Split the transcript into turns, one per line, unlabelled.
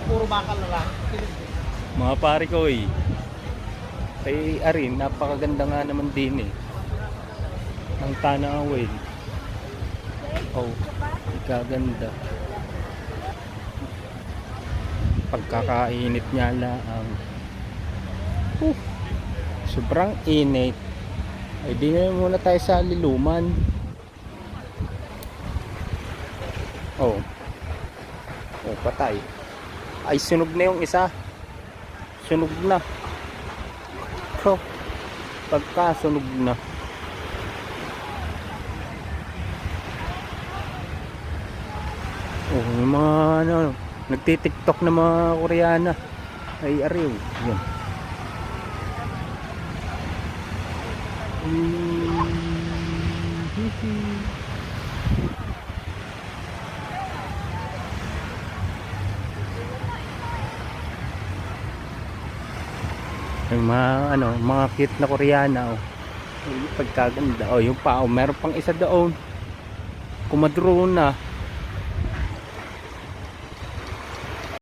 puro bakal na lang.
Mga pare ko eh. Kay Arin, napakaganda nga naman din eh. Ang tanawin. Oh, ikaganda. Pagkakainit niya lang. Sobrang init. Ay di na muna tayo sa liluman. Oh. Oh, patay. Ay, sunog na yung isa. Sunog na. So, pagkasunog na. Oh, yung mga ano, nagti-TikTok na mga Koreana. Ay, ariw. Yan. Yung mga ano, mga cute na Koreana oh. Ay, pagkaganda. Oh, yung pa, oh, meron pang isa doon. Kumadro na.